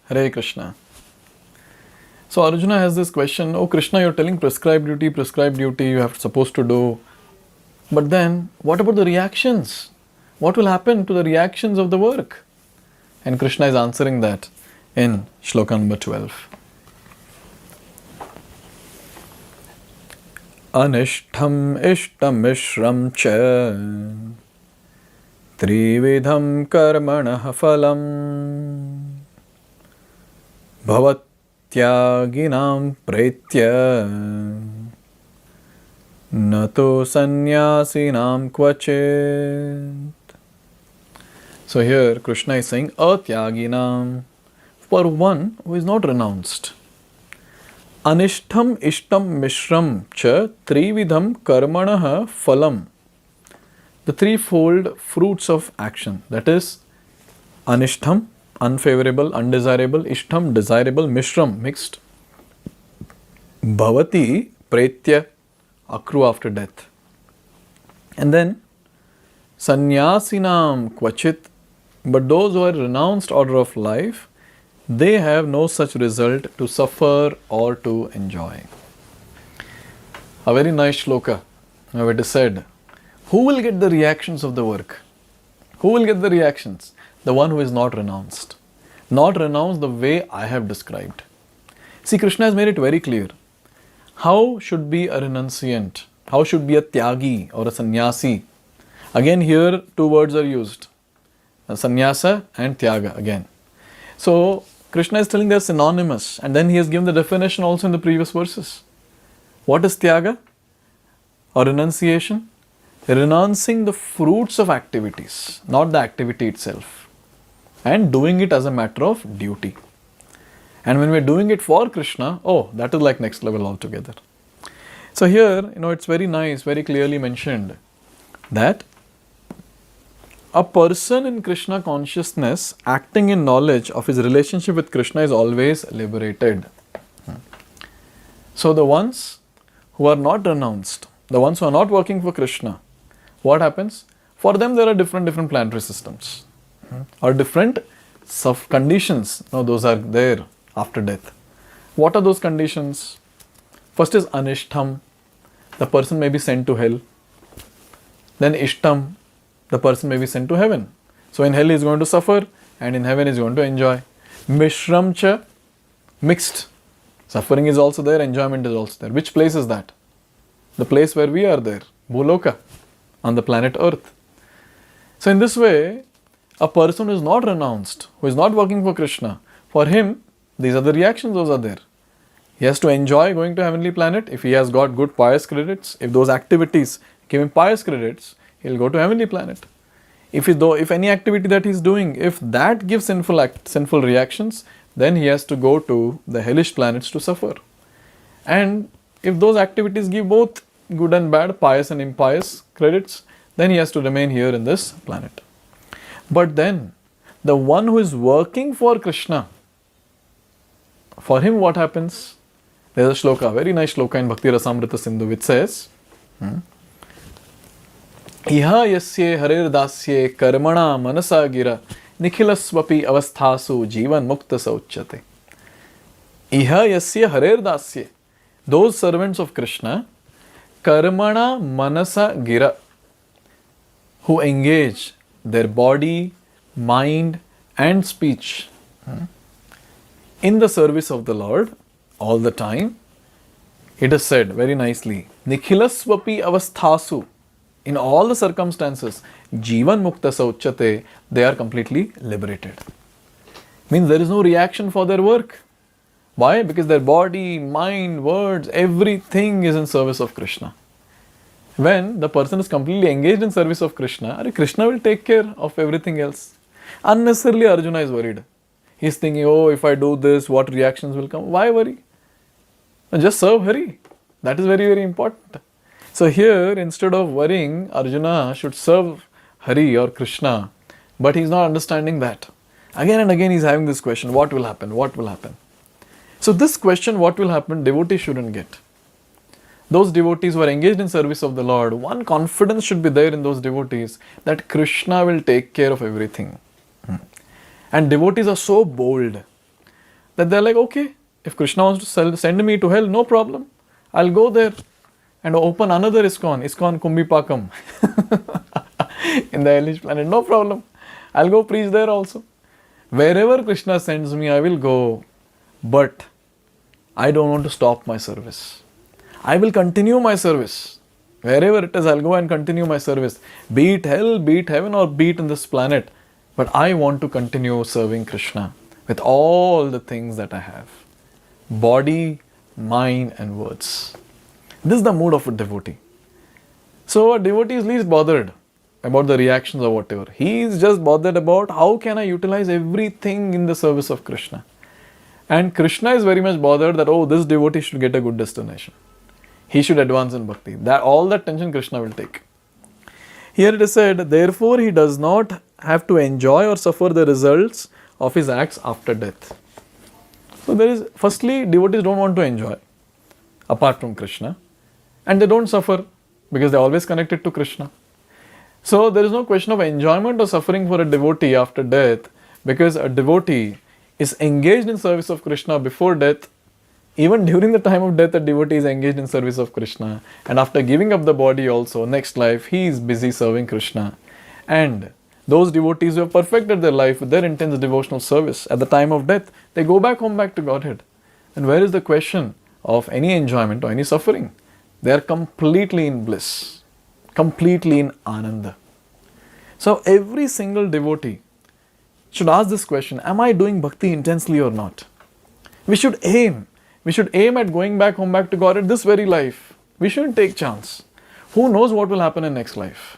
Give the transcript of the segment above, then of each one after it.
Hare Krishna. So Arjuna has this question, oh Krishna, you're telling prescribed duty you have supposed to do. But then, what about the reactions? What will happen to the reactions of the work? And Krishna is answering that in Shloka number 12. Anishtham ishtam mishram cha trividham karmanah phalam bhavatyaginam pretya nato sannyasinam kvachit. So here Krishna is saying atyaginam, for one who is not renounced. Anishtham ishtam mishram cha trividham karmanah phalam. The threefold fruits of action, that is anishtham, unfavorable, undesirable, ishtam, desirable, mishram, mixed, bhavati, pretya, accrue after death. And then sannyasinam kvachit, but those who are renounced order of life, they have no such result to suffer or to enjoy. A very nice shloka. Now it is said, who will get the reactions of the work? Who will get the reactions? The one who is not renounced. Not renounced the way I have described. See, Krishna has made it very clear. How should be a renunciant? How should be a tyagi or a sannyasi? Again here two words are used. Sannyasa and tyaga again. So Krishna is telling they are synonymous, and then he has given the definition also in the previous verses. What is tyaga or renunciation? Renouncing the fruits of activities, not the activity itself, and doing it as a matter of duty. And when we are doing it for Krishna, oh, that is like next level altogether. So here, it's very nice, very clearly mentioned that a person in Krishna consciousness acting in knowledge of his relationship with Krishna is always liberated. So the ones who are not renounced, the ones who are not working for Krishna, what happens? For them there are different planetary systems or different conditions. Now those are there after death. What are those conditions? First is anishtham, the person may be sent to hell. Then ishtam, the person may be sent to heaven. So in hell he is going to suffer, and in heaven he is going to enjoy. Mishram cha, mixed. Suffering is also there, enjoyment is also there. Which place is that? The place where we are there, Bhuloka, on the planet Earth. So in this way, a person who is not renounced, who is not working for Krishna, for him, these are the reactions, those are there. He has to enjoy going to heavenly planet if he has got good pious credits. If those activities give him pious credits, he will go to heavenly planet. If any activity that he is doing, if that gives sinful reactions, then he has to go to the hellish planets to suffer. And if those activities give both good and bad, pious and impious credits, then he has to remain here in this planet. But then, the one who is working for Krishna, for him what happens? There is a shloka, very nice shloka in Bhakti Rasamrita Sindhu, which says, Iha yasye harer dasye karmana manasa gira nikhilaswapi avasthasu jivan mukta sauchyate. Iha yasye harer dasye, those servants of Krishna, karmana manasa gira, who engage their body, mind and speech in the service of the Lord all the time. It is said very nicely, nikhilaswapi avasthasu, in all the circumstances, jivan mukta sauchyate, they are completely liberated. Means there is no reaction for their work. Why? Because their body, mind, words, everything is in service of Krishna. When the person is completely engaged in service of Krishna, Krishna will take care of everything else. Unnecessarily Arjuna is worried. He is thinking, oh, if I do this, what reactions will come? Why worry? Just serve Hari. That is very, very important. So here, instead of worrying, Arjuna should serve Hari or Krishna, but he is not understanding that. Again and again he is having this question, what will happen? What will happen? So this question, what will happen, devotees shouldn't get. Those devotees who are engaged in service of the Lord, one confidence should be there in those devotees that Krishna will take care of everything. And devotees are so bold. that they're like, okay, if Krishna wants to send me to hell, no problem. I'll go there and open another ISKCON Kumbhipakam in the hellish planet, no problem. I'll go preach there also. Wherever Krishna sends me, I will go, but I don't want to stop my service. I will continue my service. Wherever it is, I'll go and continue my service. Be it hell, be it heaven, or be it in this planet. But I want to continue serving Krishna with all the things that I have. Body, mind and words. This is the mood of a devotee. So a devotee is least bothered about the reactions or whatever. He is just bothered about how can I utilize everything in the service of Krishna. And Krishna is very much bothered that, oh, this devotee should get a good destination. He should advance in bhakti. All that tension Krishna will take. Here it is said, therefore he does not have to enjoy or suffer the results of his acts after death. So firstly, devotees don't want to enjoy apart from Krishna, and they don't suffer because they're always connected to Krishna. So there is no question of enjoyment or suffering for a devotee after death, because a devotee is engaged in service of Krishna before death. Even during the time of death, a devotee is engaged in service of Krishna, and after giving up the body also, next life, he is busy serving Krishna. And those devotees who have perfected their life with their intense devotional service, at the time of death, they go back home, back to Godhead. And where is the question of any enjoyment or any suffering? They are completely in bliss, completely in ananda. So every single devotee should ask this question, am I doing bhakti intensely or not? We should aim at going back home, back to Godhead this very life. We shouldn't take chance. Who knows what will happen in next life?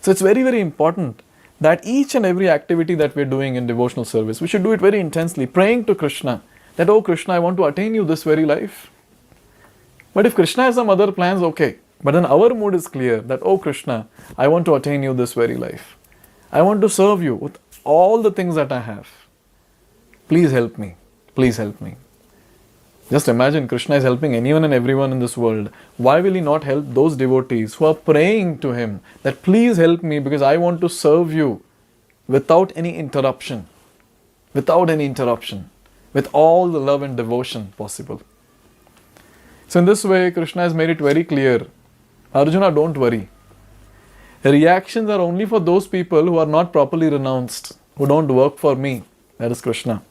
So it's very, very important that each and every activity that we're doing in devotional service, we should do it very intensely, praying to Krishna that, oh Krishna, I want to attain you this very life. But if Krishna has some other plans, okay. But then our mood is clear that, oh Krishna, I want to attain you this very life. I want to serve you with all the things that I have. Please help me. Please help me. Just imagine Krishna is helping anyone and everyone in this world. Why will he not help those devotees who are praying to him that please help me because I want to serve you without any interruption. Without any interruption. With all the love and devotion possible. So in this way, Krishna has made it very clear. Arjuna, don't worry. Reactions are only for those people who are not properly renounced, who don't work for me. That is Krishna.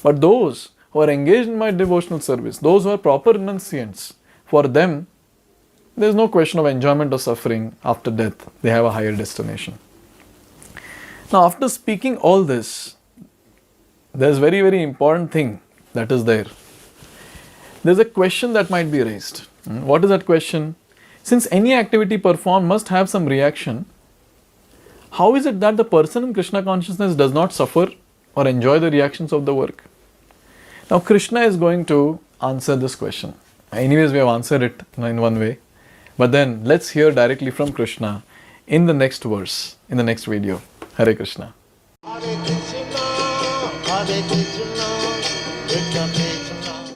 But those who are engaged in my devotional service, those who are proper renunciants, for them, there is no question of enjoyment or suffering after death. They have a higher destination. Now, after speaking all this, there is very, very important thing that is there. There is a question that might be raised. What is that question? Since any activity performed must have some reaction, how is it that the person in Krishna consciousness does not suffer or enjoy the reactions of the work? Now Krishna is going to answer this question. Anyways, we have answered it in one way. But then let's hear directly from Krishna in the next verse, in the next video. Hare Krishna. Hare Krishna, Hare Krishna, Krishna